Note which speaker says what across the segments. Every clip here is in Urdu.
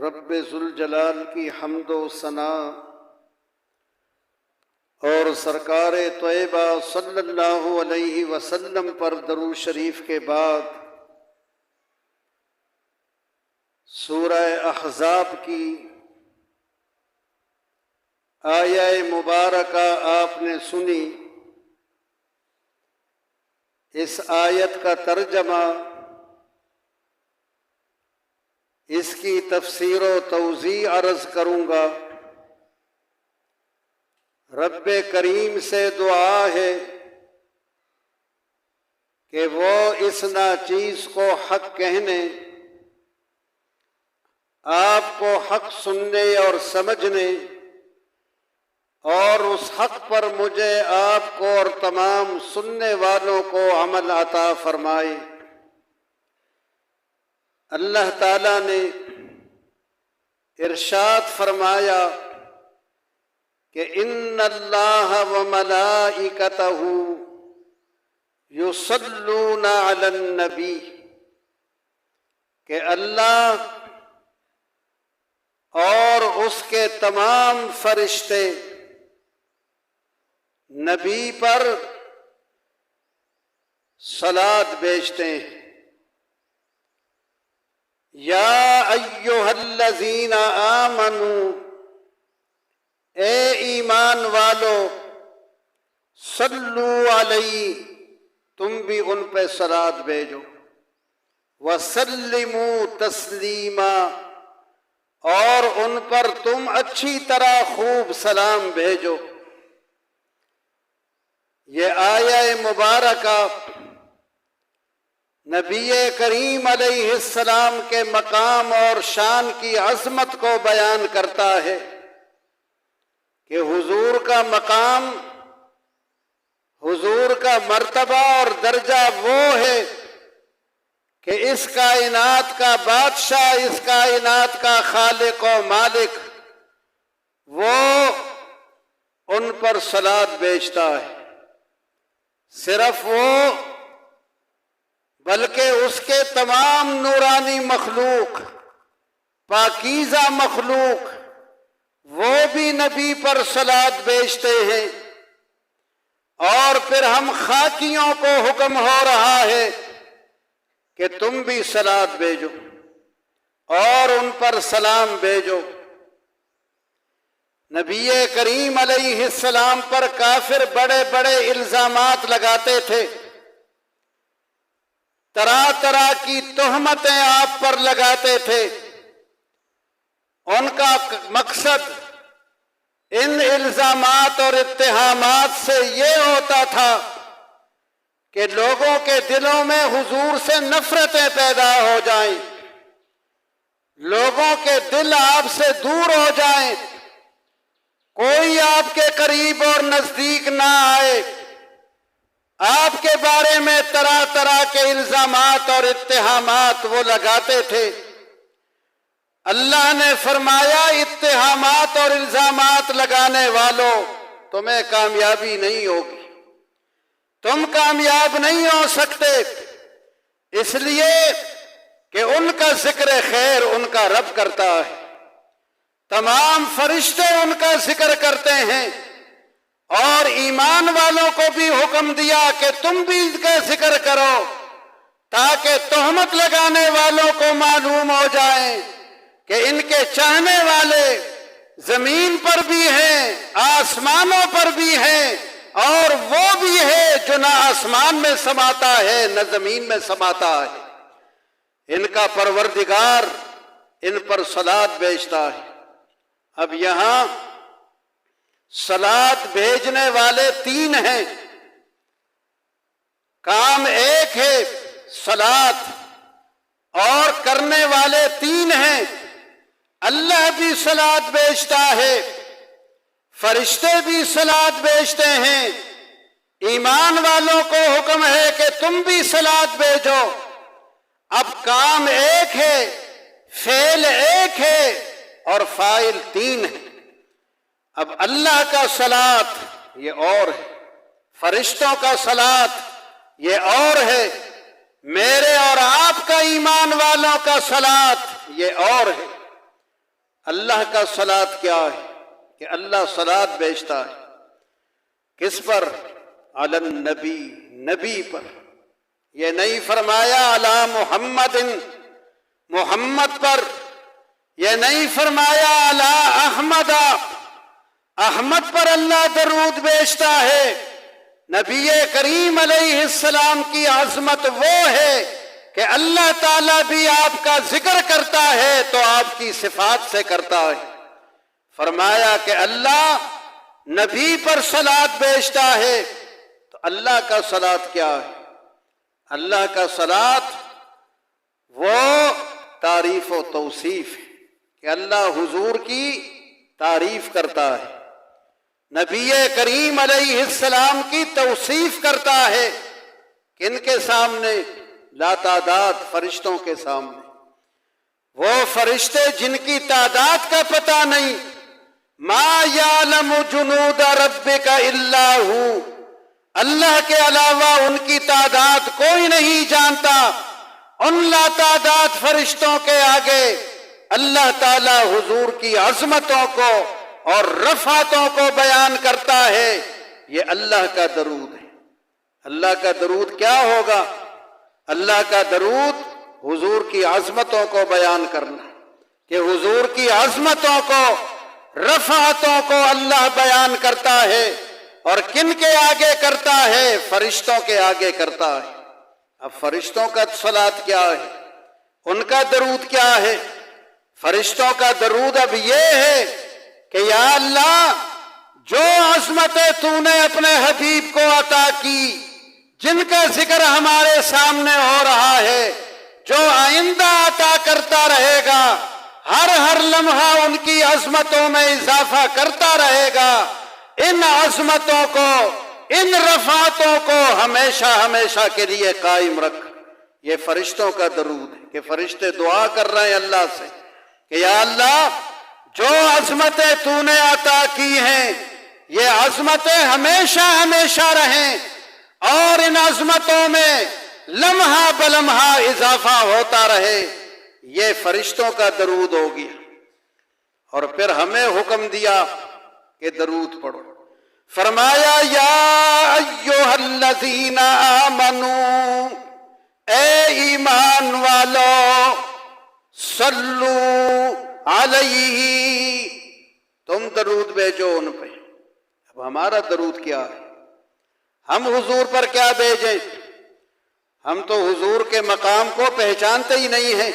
Speaker 1: رب ذوالجلال کی حمد و ثنا اور سرکار طیبہ صلی اللہ علیہ وسلم پر درود شریف کے بعد سورہ احزاب کی آیہ مبارکہ آپ نے سنی۔ اس آیت کا ترجمہ، اس کی تفسیر و توضیح عرض کروں گا۔ رب کریم سے دعا ہے کہ وہ اس ناچیز کو حق کہنے، آپ کو حق سننے اور سمجھنے، اور اس حق پر مجھے، آپ کو اور تمام سننے والوں کو عمل عطا فرمائے۔ اللہ تعالیٰ نے ارشاد فرمایا کہ ان اللہ وملائکتہ یصلون علی النبی، کہ اللہ اور اس کے تمام فرشتے نبی پر صلاۃ بھیجتے ہیں۔ یا ایھا الذین آمنوا، اے ایمان والو، صلو علیہ، تم بھی ان پہ صلاۃ بھیجو، وسلموا تسلیما، اور ان پر تم اچھی طرح خوب سلام بھیجو۔ یہ آیہ مبارکہ نبی کریم علیہ السلام کے مقام اور شان کی عظمت کو بیان کرتا ہے کہ حضور کا مقام، حضور کا مرتبہ اور درجہ وہ ہے کہ اس کائنات کا بادشاہ، اس کائنات کا خالق و مالک، وہ ان پر صلاۃ بھیجتا ہے۔ صرف وہ بلکہ اس کے تمام نورانی مخلوق، پاکیزہ مخلوق، وہ بھی نبی پر صلاۃ بھیجتے ہیں۔ اور پھر ہم خاکیوں کو حکم ہو رہا ہے کہ تم بھی صلاۃ بھیجو اور ان پر سلام بھیجو۔ نبی کریم علیہ السلام پر کافر بڑے بڑے الزامات لگاتے تھے، طرح طرح کی تہمتیں آپ پر لگاتے تھے۔ ان کا مقصد ان الزامات اور اتہامات سے یہ ہوتا تھا کہ لوگوں کے دلوں میں حضور سے نفرتیں پیدا ہو جائیں، لوگوں کے دل آپ سے دور ہو جائیں، کوئی آپ کے قریب اور نزدیک نہ آئے۔ آپ کے بارے میں طرح طرح کے الزامات اور اتہامات وہ لگاتے تھے۔ اللہ نے فرمایا، اتہامات اور الزامات لگانے والوں، تمہیں کامیابی نہیں ہوگی، تم کامیاب نہیں ہو سکتے، اس لیے کہ ان کا ذکر خیر ان کا رب کرتا ہے، تمام فرشتے ان کا ذکر کرتے ہیں، اور ایمان والوں کو بھی حکم دیا کہ تم بھی ان کا ذکر کرو، تاکہ تہمت لگانے والوں کو معلوم ہو جائے کہ ان کے چاہنے والے زمین پر بھی ہیں، آسمانوں پر بھی ہیں، اور وہ بھی ہے جو نہ آسمان میں سماتا ہے نہ زمین میں سماتا ہے۔ ان کا پروردگار ان پر صلاۃ بھیجتا ہے۔ اب یہاں صلاۃ بھیجنے والے تین ہیں، کام ایک ہے صلاۃ، اور کرنے والے تین ہیں۔ اللہ بھی صلاۃ بھیجتا ہے، فرشتے بھی صلاۃ بھیجتے ہیں، ایمان والوں کو حکم ہے کہ تم بھی صلاۃ بھیجو۔ اب کام ایک ہے، فعل ایک ہے، اور فاعل تین ہے۔ اب اللہ کا صلاۃ یہ اور ہے، فرشتوں کا صلاۃ یہ اور ہے، میرے اور آپ کا ایمان والوں کا صلاۃ یہ اور ہے۔ اللہ کا صلاۃ کیا ہے کہ اللہ صلاۃ بھیجتا ہے کس پر؟ علی النبی، نبی پر۔ یہ نہیں فرمایا علی محمد، محمد پر، یہ نہیں فرمایا علی احمد، احمد پر اللہ درود بھیجتا ہے۔ نبی کریم علیہ السلام کی عظمت وہ ہے کہ اللہ تعالیٰ بھی آپ کا ذکر کرتا ہے تو آپ کی صفات سے کرتا ہے۔ فرمایا کہ اللہ نبی پر صلاۃ بھیجتا ہے، تو اللہ کا صلاۃ کیا ہے؟ اللہ کا صلاۃ وہ تعریف و توصیف ہے کہ اللہ حضور کی تعریف کرتا ہے، نبی کریم علیہ السلام کی توصیف کرتا ہے۔ کن کے سامنے؟ لا تعداد فرشتوں کے سامنے، وہ فرشتے جن کی تعداد کا پتہ نہیں۔ ما یعلم جنود ربک الا ہو، اللہ کے علاوہ ان کی تعداد کوئی نہیں جانتا۔ ان لا تعداد فرشتوں کے آگے اللہ تعالی حضور کی عظمتوں کو اور رفعتوں کو بیان کرتا ہے۔ یہ اللہ کا درود ہے۔ اللہ کا درود کیا ہوگا؟ اللہ کا درود حضور کی عظمتوں کو بیان کرنا، کہ حضور کی عظمتوں کو، رفعتوں کو اللہ بیان کرتا ہے۔ اور کن کے آگے کرتا ہے؟ فرشتوں کے آگے کرتا ہے۔ اب فرشتوں کا صلاۃ کیا ہے؟ ان کا درود کیا ہے؟ فرشتوں کا درود اب یہ ہے کہ یا اللہ، جو عظمتیں تو نے اپنے حبیب کو عطا کی، جن کا ذکر ہمارے سامنے ہو رہا ہے، جو آئندہ عطا کرتا رہے گا، ہر لمحہ ان کی عظمتوں میں اضافہ کرتا رہے گا، ان عظمتوں کو، ان رفعتوں کو ہمیشہ ہمیشہ کے لیے قائم رکھ۔ یہ فرشتوں کا درود ہے کہ فرشتے دعا کر رہے ہیں اللہ سے کہ یا اللہ، جو عظمتیں تو نے عطا کی ہیں، یہ عظمتیں ہمیشہ ہمیشہ رہیں، اور ان عظمتوں میں لمحہ بلمحہ اضافہ ہوتا رہے۔ یہ فرشتوں کا درود ہو گیا۔ اور پھر ہمیں حکم دیا کہ درود پڑھو۔ فرمایا یا ایھا الذین آمنو، اے ایمان والو، صلو علیہ، تم درود بھیجو ان پہ۔ اب ہمارا درود کیا ہے؟ ہم حضور پر کیا بھیجیں؟ ہم تو حضور کے مقام کو پہچانتے ہی نہیں ہیں،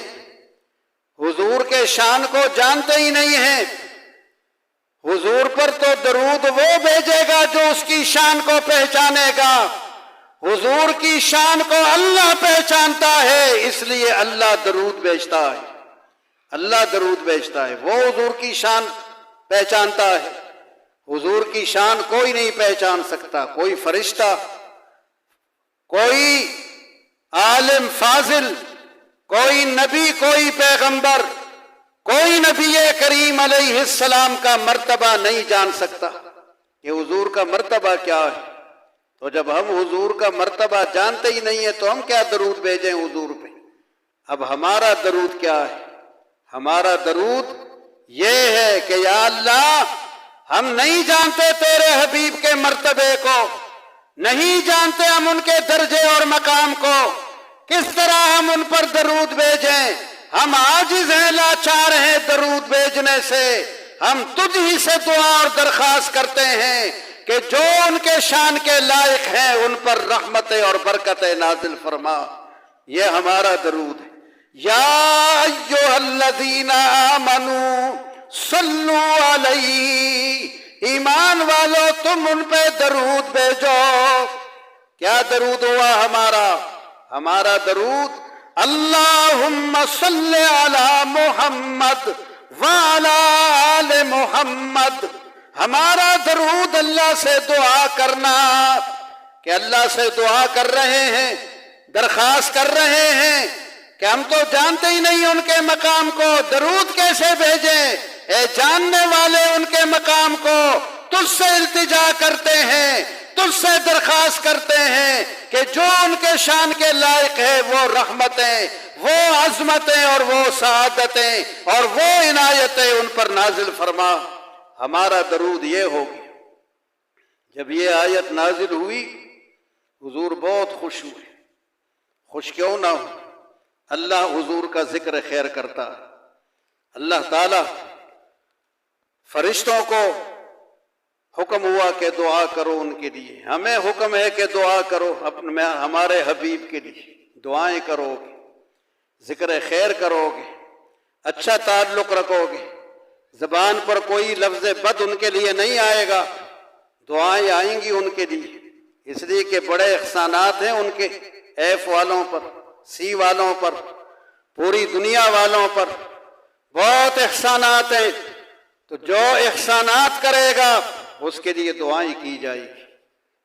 Speaker 1: حضور کے شان کو جانتے ہی نہیں ہیں۔ حضور پر تو درود وہ بھیجے گا جو اس کی شان کو پہچانے گا۔ حضور کی شان کو اللہ پہچانتا ہے، اس لیے اللہ درود بھیجتا ہے۔ اللہ درود بھیجتا ہے، وہ حضور کی شان پہچانتا ہے۔ حضور کی شان کوئی نہیں پہچان سکتا، کوئی فرشتہ، کوئی عالم فاضل، کوئی نبی، کوئی پیغمبر، کوئی نبی کریم علیہ السلام کا مرتبہ نہیں جان سکتا کہ حضور کا مرتبہ کیا ہے۔ تو جب ہم حضور کا مرتبہ جانتے ہی نہیں ہیں تو ہم کیا درود بھیجیں حضور پہ؟ اب ہمارا درود کیا ہے؟ ہمارا درود یہ ہے کہ یا اللہ، ہم نہیں جانتے تیرے حبیب کے مرتبے کو، نہیں جانتے ہم ان کے درجے اور مقام کو، کس طرح ہم ان پر درود بھیجیں؟ ہم عاجز ہیں، لاچار ہیں درود بھیجنے سے۔ ہم تجھ ہی سے دعا اور درخواست کرتے ہیں کہ جو ان کے شان کے لائق ہیں ان پر رحمتیں اور برکتیں نازل فرما۔ یہ ہمارا درود ہے۔ یا ایھا الذین آمنو صلو علیہ، ایمان والو تم ان پہ درود بھیجو۔ کیا درود ہوا ہمارا؟ ہمارا درود اللہم صلی علی محمد وعلی آل محمد۔ ہمارا درود اللہ سے دعا کرنا، کہ اللہ سے دعا کر رہے ہیں، درخواست کر رہے ہیں کہ ہم تو جانتے ہی نہیں ان کے مقام کو، درود کیسے بھیجیں؟ اے جاننے والے ان کے مقام کو، تجھ سے التجا کرتے ہیں تجھ سے درخواست کرتے ہیں کہ جو ان کے شان کے لائق ہے وہ رحمتیں، وہ عظمتیں اور وہ سعادتیں اور وہ عنایتیں ان پر نازل فرما۔ ہمارا درود یہ ہوگی۔ جب یہ آیت نازل ہوئی حضور بہت خوش ہوئے۔ خوش کیوں نہ ہو، اللہ حضور کا ذکر خیر کرتا۔ اللہ تعالی فرشتوں کو حکم ہوا کہ دعا کرو ان کے لیے، ہمیں حکم ہے کہ دعا کرو ہمارے حبیب کے لیے، دعائیں کرو گے، ذکر خیر کرو گے، اچھا تعلق رکھو گے، زبان پر کوئی لفظ بد ان کے لیے نہیں آئے گا، دعائیں آئیں گی ان کے لیے، اس لیے کہ بڑے احسانات ہیں ان کے ایف والوں پر، سی والوں پر، پوری دنیا والوں پر بہت احسانات ہیں۔ تو جو احسانات کرے گا اس کے لیے دعائیں کی جائے گی۔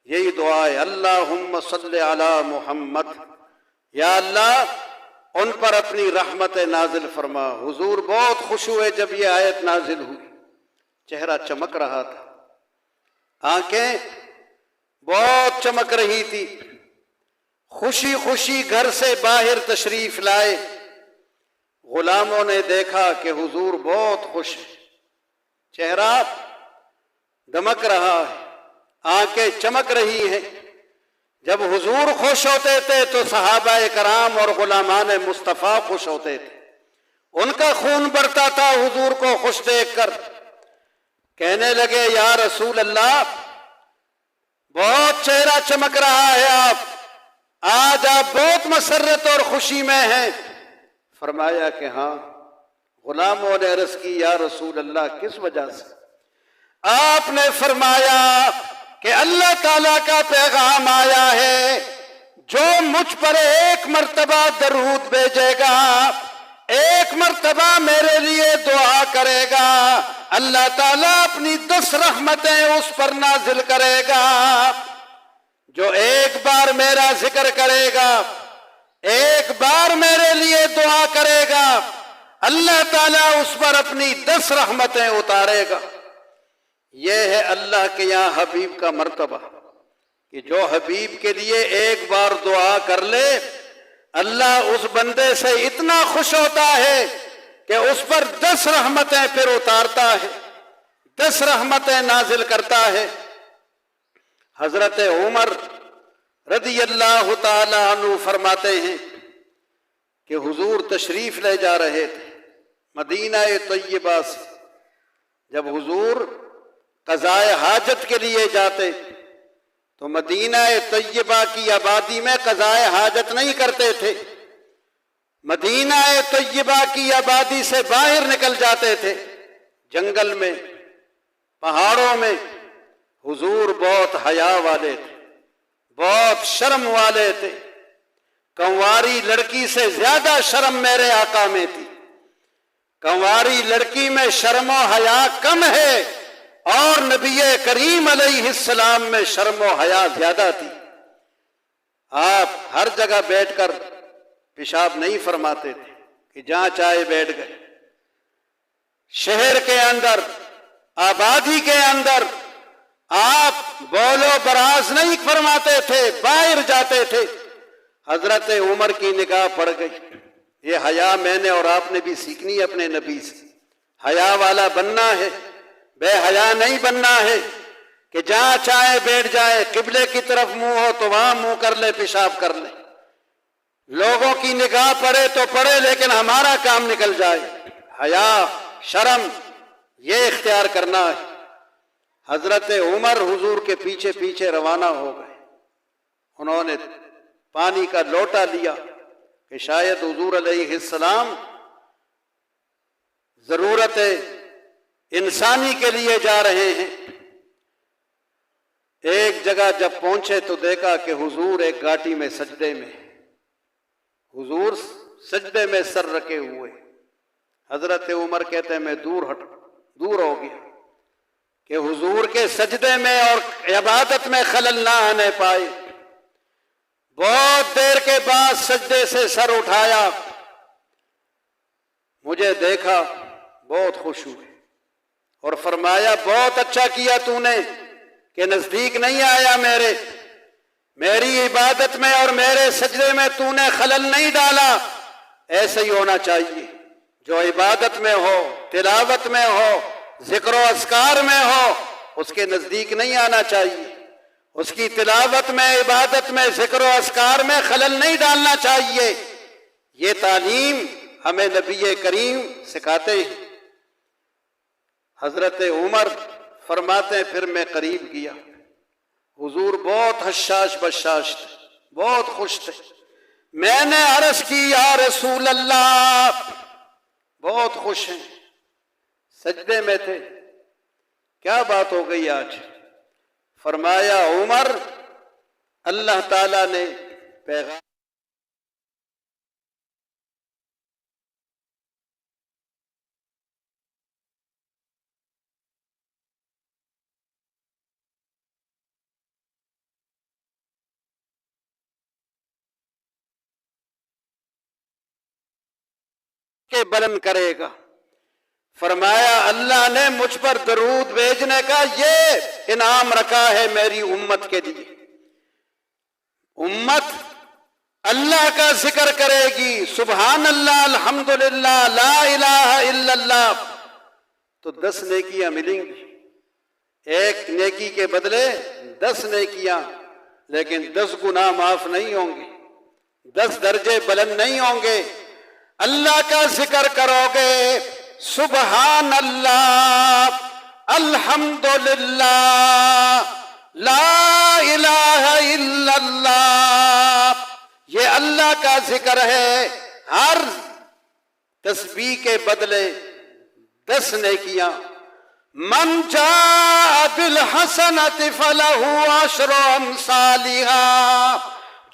Speaker 1: یہی دعا ہے، اللہم صلی علی محمد، یا اللہ ان پر اپنی رحمت نازل فرما۔ حضور بہت خوش ہوئے جب یہ آیت نازل ہوئی، چہرہ چمک رہا تھا، آنکھیں بہت چمک رہی تھی، خوشی خوشی گھر سے باہر تشریف لائے۔ غلاموں نے دیکھا کہ حضور بہت خوش ہے، چہرہ دمک رہا ہے، آنکھیں چمک رہی ہیں۔ جب حضور خوش ہوتے تھے تو صحابہ کرام اور غلامان مصطفیٰ خوش ہوتے تھے، ان کا خون بڑھتا تھا حضور کو خوش دیکھ کر۔ کہنے لگے یا رسول اللہ بہت چہرہ چمک رہا ہے، آج آپ بہت مسرت اور خوشی میں ہیں۔ فرمایا کہ ہاں۔ غلاموں نے عرض کی یا رسول اللہ کس وجہ سے؟ آپ نے فرمایا کہ اللہ تعالیٰ کا پیغام آیا ہے، جو مجھ پر ایک مرتبہ درود بھیجے گا، ایک مرتبہ میرے لیے دعا کرے گا، اللہ تعالیٰ اپنی 10 رحمتیں اس پر نازل کرے گا۔ جو ایک بار میرا ذکر کرے گا، ایک بار میرے لیے دعا کرے گا، اللہ تعالیٰ اس پر اپنی 10 رحمتیں اتارے گا۔ یہ ہے اللہ کے یہاں حبیب کا مرتبہ، کہ جو حبیب کے لیے ایک بار دعا کر لے، اللہ اس بندے سے اتنا خوش ہوتا ہے کہ اس پر 10 رحمتیں پھر اتارتا ہے، 10 رحمتیں نازل کرتا ہے۔ حضرت عمر رضی اللہ تعالی عنہ فرماتے ہیں کہ حضور تشریف لے جا رہے تھے مدینہ طیبہ سے۔ جب حضور قضائے حاجت کے لیے جاتے تو مدینہ طیبہ کی آبادی میں قضائے حاجت نہیں کرتے تھے، مدینہ طیبہ کی آبادی سے باہر نکل جاتے تھے، جنگل میں، پہاڑوں میں۔ حضور بہت حیا والے تھے، بہت شرم والے تھے، کنواری لڑکی سے زیادہ شرم میرے آقا میں تھی۔ کنواری لڑکی میں شرم و حیا کم ہے اور نبی کریم علیہ السلام میں شرم و حیا زیادہ تھی۔ آپ ہر جگہ بیٹھ کر پیشاب نہیں فرماتے تھے کہ جہاں چاہے بیٹھ گئے۔ شہر کے اندر، آبادی کے اندر آپ بول و براز نہیں فرماتے تھے، باہر جاتے تھے۔ حضرت عمر کی نگاہ پڑ گئی، یہ حیا میں نے اور آپ نے بھی سیکھنی ہے اپنے نبی سے۔ حیا والا بننا ہے، بے حیا نہیں بننا ہے کہ جہاں چاہے بیٹھ جائے، قبلے کی طرف منہ ہو تو وہاں منہ کر لے، پیشاب کر لے، لوگوں کی نگاہ پڑے تو پڑے لیکن ہمارا کام نکل جائے۔ حیا، شرم، یہ اختیار کرنا ہے۔ حضرت عمر حضور کے پیچھے پیچھے روانہ ہو گئے۔ انہوں نے پانی کا لوٹا لیا کہ شاید حضور علیہ السلام ضرورت انسانی کے لیے جا رہے ہیں۔ ایک جگہ جب پہنچے تو دیکھا کہ حضور ایک گھاٹی میں سجدے میں، حضور سجدے میں سر رکھے ہوئے۔ حضرت عمر کہتے ہیں میں دور ہو گیا کہ حضور کے سجدے میں اور عبادت میں خلل نہ آنے پائے۔ بہت دیر کے بعد سجدے سے سر اٹھایا، مجھے دیکھا، بہت خوش ہوئے اور فرمایا بہت اچھا کیا تو نے کہ نزدیک نہیں آیا میری عبادت میں اور میرے سجدے میں تو نے خلل نہیں ڈالا۔ ایسے ہی ہونا چاہیے، جو عبادت میں ہو، تلاوت میں ہو، ذکر و اذکار میں ہو، اس کے نزدیک نہیں آنا چاہیے، اس کی تلاوت میں، عبادت میں، ذکر و اذکار میں خلل نہیں ڈالنا چاہیے۔ یہ تعلیم ہمیں نبی کریم سکھاتے ہیں۔ حضرت عمر فرماتے ہیں پھر میں قریب گیا، حضور بہت حشاش بشاش تھے، بہت خوش تھے۔ میں نے عرض کی یا رسول اللہ، بہت خوش ہیں، سجدے میں تھے، کیا بات ہو گئی آج؟ فرمایا عمر، اللہ تعالیٰ نے پیغام کے بلند کرے گا۔ فرمایا اللہ نے مجھ پر درود بھیجنے کا یہ انعام رکھا ہے میری امت کے لیے۔ امت اللہ کا ذکر کرے گی، سبحان اللہ، الحمدللہ، لا الہ الا اللہ، تو 10 نیکیاں ملیں گی۔ ایک نیکی کے بدلے 10 نیکیاں، لیکن 10 گناہ معاف نہیں ہوں گے، 10 درجے بلند نہیں ہوں گے۔ اللہ کا ذکر کرو گے، سبحان اللہ، الحمدللہ، لا الہ الا اللہ، یہ اللہ کا ذکر ہے۔ ہر تسبیح کے بدلے 10 نیکیاں۔ من جاء بالحسنۃ فلہ عشر امثالھا،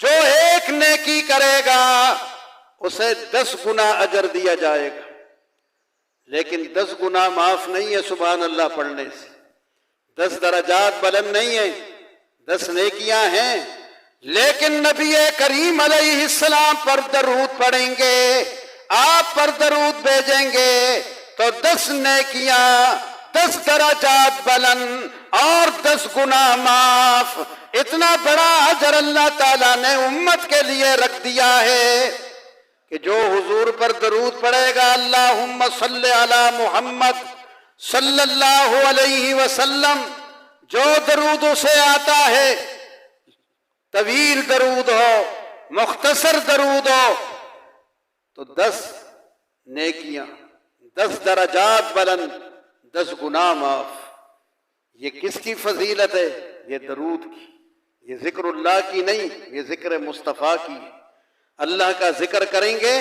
Speaker 1: جو ایک نیکی کرے گا اسے 10 گنا اجر دیا جائے گا، لیکن 10 گنا معاف نہیں ہے سبحان اللہ پڑھنے سے، 10 درجات بلند نہیں ہیں، 10 نیکیاں ہیں، لیکن نبی کریم علیہ السلام پر درود پڑھیں گے، آپ پر درود بھیجیں گے تو 10 نیکیاں، 10 درجات بلند اور 10 گنا معاف۔ اتنا بڑا اجر اللہ تعالیٰ نے امت کے لیے رکھ دیا ہے کہ جو حضور پر درود پڑھے گا، اللہم صلی علی محمد صلی اللہ علیہ وسلم، جو درود اسے آتا ہے، طویل درود ہو، مختصر درود ہو، تو 10 نیکیاں، 10 درجات بلند، 10 گناہ معاف۔ یہ کس کی فضیلت ہے؟ یہ درود کی، یہ ذکر اللہ کی نہیں، یہ ذکر مصطفیٰ کی ہے۔ اللہ کا ذکر کریں گے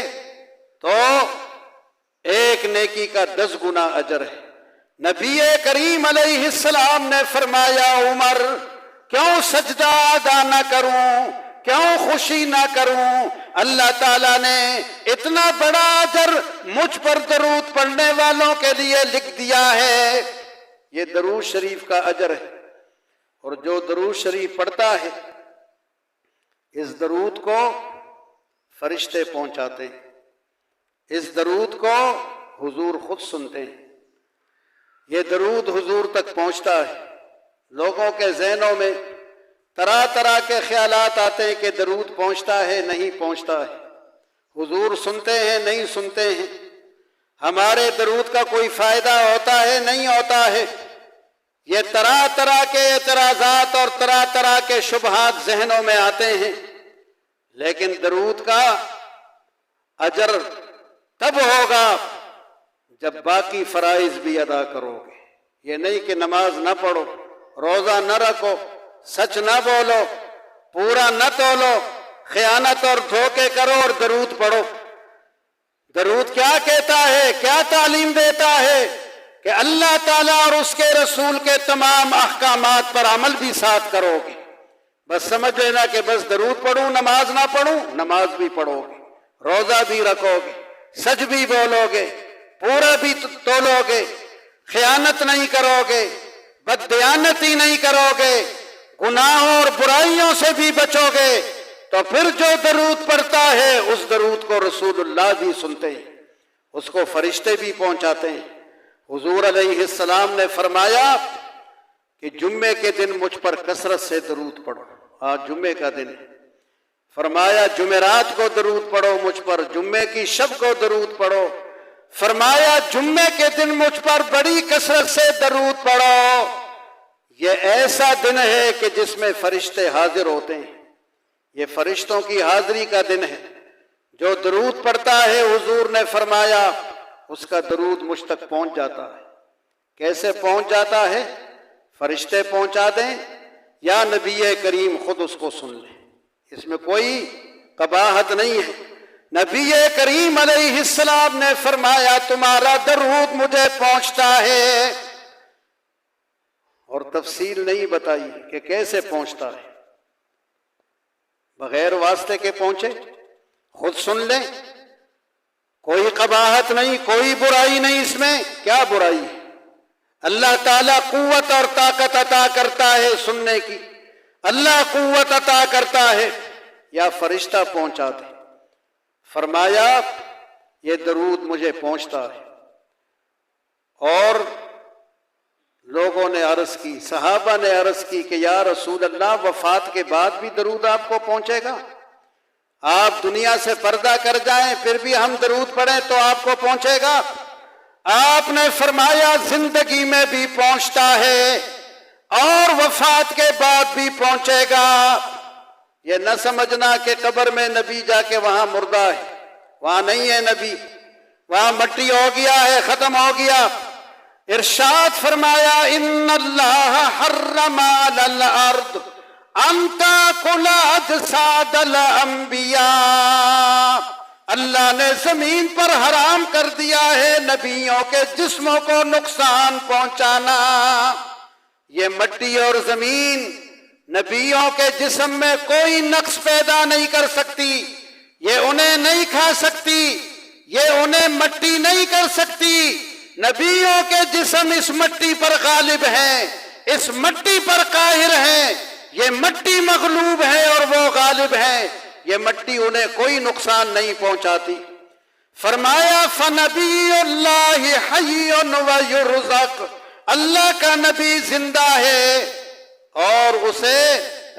Speaker 1: تو ایک نیکی کا 10 گنا اجر ہے۔ نبی کریم علیہ السلام نے فرمایا عمر، کیوں سجدہ ادا نہ کروں، کیوں خوشی نہ کروں؟ اللہ تعالیٰ نے اتنا بڑا اجر مجھ پر درود پڑھنے والوں کے لیے لکھ دیا ہے۔ یہ درود شریف کا اجر ہے، اور جو درود شریف پڑھتا ہے، اس درود کو فرشتے پہنچاتے ہیں، اس درود کو حضور خود سنتے ہیں۔ یہ درود حضور تک پہنچتا ہے، لوگوں کے ذہنوں میں طرح طرح کے خیالات آتے ہیں کہ درود پہنچتا ہے، نہیں پہنچتا ہے، حضور سنتے ہیں، نہیں سنتے ہیں، ہمارے درود کا کوئی فائدہ ہوتا ہے، نہیں ہوتا ہے۔ یہ طرح طرح کے اعتراضات اور طرح طرح کے شبہات ذہنوں میں آتے ہیں، لیکن درود کا اجر تب ہوگا جب باقی فرائض بھی ادا کرو گے۔ یہ نہیں کہ نماز نہ پڑھو، روزہ نہ رکھو، سچ نہ بولو، پورا نہ تولو، خیانت اور دھوکے کرو اور درود پڑھو۔ درود کیا کہتا ہے، کیا تعلیم دیتا ہے؟ کہ اللہ تعالیٰ اور اس کے رسول کے تمام احکامات پر عمل بھی ساتھ کرو گے۔ بس سمجھ لینا کہ بس درود پڑھوں، نماز نہ پڑھوں، نماز بھی پڑھو گے، روزہ بھی رکھو گے، سچ بھی بولو گے، پورا بھی تولو گے، خیانت نہیں کرو گے، بددیانتی نہیں کرو گے، گناہوں اور برائیوں سے بھی بچو گے، تو پھر جو درود پڑھتا ہے اس درود کو رسول اللہ بھی سنتے ہیں، اس کو فرشتے بھی پہنچاتے ہیں۔ حضور علیہ السلام نے فرمایا کہ جمعے کے دن مجھ پر کثرت سے درود پڑھو. آج جمعے کا دن ہے. فرمایا جمعرات کو درود پڑھو مجھ پر، جمعے کی شب کو درود پڑھو. فرمایا جمعے کے دن مجھ پر بڑی کثرت سے درود پڑھو. یہ ایسا دن ہے کہ جس میں فرشتے حاضر ہوتے ہیں. یہ فرشتوں کی حاضری کا دن ہے. جو درود پڑھتا ہے حضور نے فرمایا اس کا درود مجھ تک پہنچ جاتا ہے. کیسے پہنچ جاتا ہے؟ فرشتے پہنچا دیں یا نبی کریم خود اس کو سن لیں. اس میں کوئی قباحت نہیں ہے. نبی کریم علیہ السلام نے فرمایا تمہارا درود مجھے پہنچتا ہے، اور تفصیل نہیں بتائی کہ کیسے پہنچتا ہے. بغیر واسطے کے پہنچے، خود سن لیں. کوئی قباحت نہیں، کوئی برائی نہیں اس میں. کیا برائی ہے؟ اللہ تعالیٰ قوت اور طاقت عطا کرتا ہے سننے کی. اللہ قوت عطا کرتا ہے یا فرشتہ پہنچا دے. فرمایا یہ درود مجھے پہنچتا ہے. اور لوگوں نے عرض کی، صحابہ نے عرض کی کہ یا رسول اللہ وفات کے بعد بھی درود آپ کو پہنچے گا؟ آپ دنیا سے پردہ کر جائیں پھر بھی ہم درود پڑھیں تو آپ کو پہنچے گا؟ آپ نے فرمایا زندگی میں بھی پہنچتا ہے اور وفات کے بعد بھی پہنچے گا. یہ نہ سمجھنا کہ قبر میں نبی جا کے وہاں مردہ ہے. وہاں نہیں ہے نبی، وہاں مٹی ہو گیا ہے، ختم ہو گیا. ارشاد فرمایا ان اللہ حرم علی الارض ان تاکل اجساد الانبیاء. اللہ نے زمین پر حرام کر دیا ہے نبیوں کے جسموں کو نقصان پہنچانا. یہ مٹی اور زمین نبیوں کے جسم میں کوئی نقص پیدا نہیں کر سکتی. یہ انہیں نہیں کھا سکتی، یہ انہیں مٹی نہیں کر سکتی. نبیوں کے جسم اس مٹی پر غالب ہیں، اس مٹی پر قاہر ہیں. یہ مٹی مغلوب ہے اور وہ غالب ہیں. یہ مٹی انہیں کوئی نقصان نہیں پہنچاتی. فرمایا فنبی اللہ حی و یرزق. اللہ کا نبی زندہ ہے اور اسے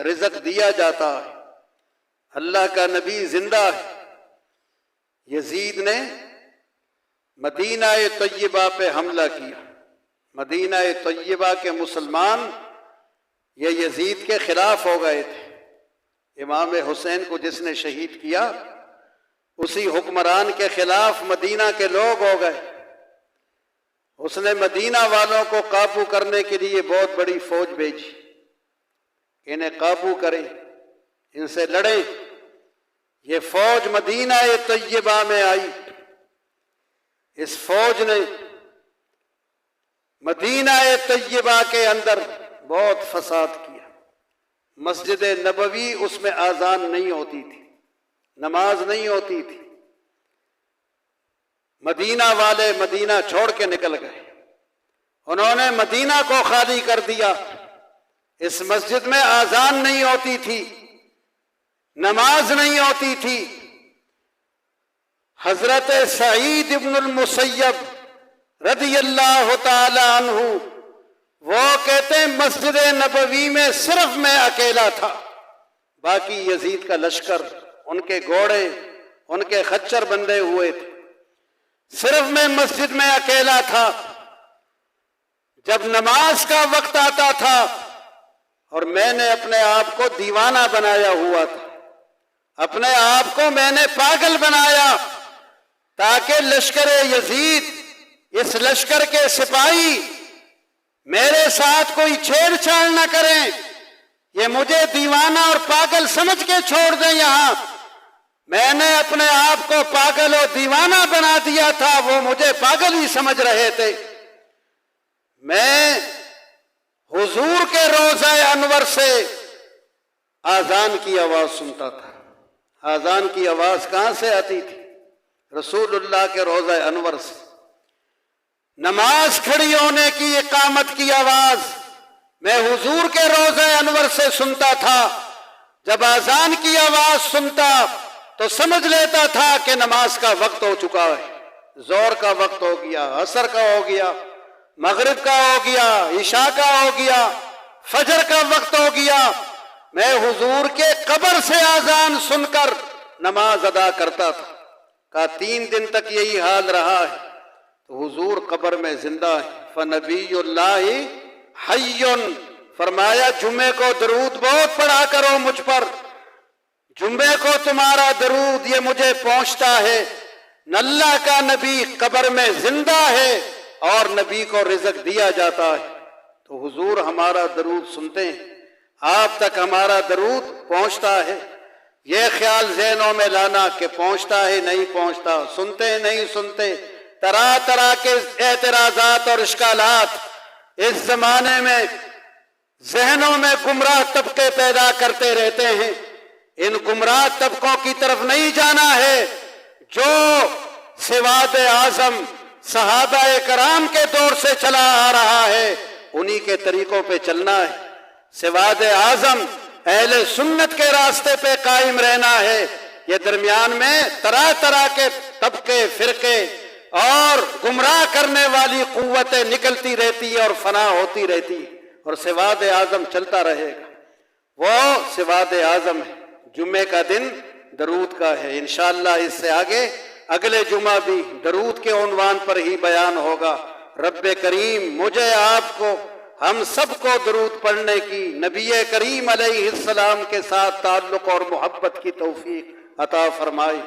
Speaker 1: رزق دیا جاتا ہے. اللہ کا نبی زندہ ہے. یزید نے مدینہ طیبہ پہ حملہ کیا. مدینہ طیبہ کے مسلمان یہ یزید کے خلاف ہو گئے تھے. امام حسین کو جس نے شہید کیا اسی حکمران کے خلاف مدینہ کے لوگ ہو گئے. اس نے مدینہ والوں کو قابو کرنے کے لیے بہت بڑی فوج بھیجی. انہیں قابو کریں، ان سے لڑیں. یہ فوج مدینہ طیبہ میں آئی. اس فوج نے مدینہ طیبہ کے اندر بہت فساد کیا. مسجد نبوی اس میں اذان نہیں ہوتی تھی، نماز نہیں ہوتی تھی. مدینہ والے مدینہ چھوڑ کے نکل گئے. انہوں نے مدینہ کو خالی کر دیا. اس مسجد میں اذان نہیں ہوتی تھی، نماز نہیں ہوتی تھی. حضرت سعید ابن المسیب رضی اللہ تعالی عنہ وہ کہتے ہیں مسجد نبوی میں صرف میں اکیلا تھا. باقی یزید کا لشکر، ان کے گھوڑے، ان کے خچر بندھے ہوئے تھے. صرف میں مسجد میں اکیلا تھا. جب نماز کا وقت آتا تھا اور میں نے اپنے آپ کو دیوانہ بنایا ہوا تھا، اپنے آپ کو میں نے پاگل بنایا تاکہ لشکر یزید، اس لشکر کے سپاہی میرے ساتھ کوئی چھیڑ چھاڑ نہ کریں. یہ مجھے دیوانہ اور پاگل سمجھ کے چھوڑ دیں. یہاں میں نے اپنے آپ کو پاگل اور دیوانہ بنا دیا تھا، وہ مجھے پاگل ہی سمجھ رہے تھے. میں حضور کے روضہ انور سے اذان کی آواز سنتا تھا. اذان کی آواز کہاں سے آتی تھی؟ رسول اللہ کے روضہ انور سے. نماز کھڑی ہونے کی، اقامت کی آواز میں حضور کے روضہ انور سے سنتا تھا. جب اذان کی آواز سنتا تو سمجھ لیتا تھا کہ نماز کا وقت ہو چکا ہے. ظہر کا وقت ہو گیا، عصر کا ہو گیا، مغرب کا ہو گیا، عشاء کا ہو گیا. فجر کا وقت ہو گیا، میں حضور کے قبر سے اذان سن کر نماز ادا کرتا تھا۔ کہا 3 دن تک یہی حال رہا ہے تو حضور قبر میں زندہ ہے۔ فنبی اللہ حی، فرمایا جمعے کو درود بہت پڑھا کرو مجھ پر، جمعے کو تمہارا درود یہ مجھے پہنچتا ہے۔ اللہ کا نبی قبر میں زندہ ہے اور نبی کو رزق دیا جاتا ہے، تو حضور ہمارا درود سنتے ہیں، آپ تک ہمارا درود پہنچتا ہے۔ یہ خیال ذہنوں میں لانا کہ پہنچتا ہے نہیں پہنچتا، سنتے نہیں سنتے، طرح طرح کے اعتراضات اور اشکالات اس زمانے میں ذہنوں میں گمراہ طبقے پیدا کرتے رہتے ہیں۔ ان گمراہ طبقوں کی طرف نہیں جانا ہے، جو سواد اعظم صحابہ کرام کے دور سے چلا آ رہا ہے انہی کے طریقوں پہ چلنا ہے۔ سواد اعظم اہل سنت کے راستے پہ قائم رہنا ہے۔ یہ درمیان میں طرح طرح کے طبقے، فرقے اور گمراہ کرنے والی قوتیں نکلتی رہتی ہے اور فنا ہوتی رہتی ہے، اور سواد اعظم چلتا رہے گا۔ وہ سواد اعظم ہے، جمعے کا دن درود کا ہے۔ انشاءاللہ اس سے آگے اگلے جمعہ بھی درود کے عنوان پر ہی بیان ہوگا۔ رب کریم مجھے، آپ کو، ہم سب کو درود پڑھنے کی، نبی کریم علیہ السلام کے ساتھ تعلق اور محبت کی توفیق عطا فرمائے۔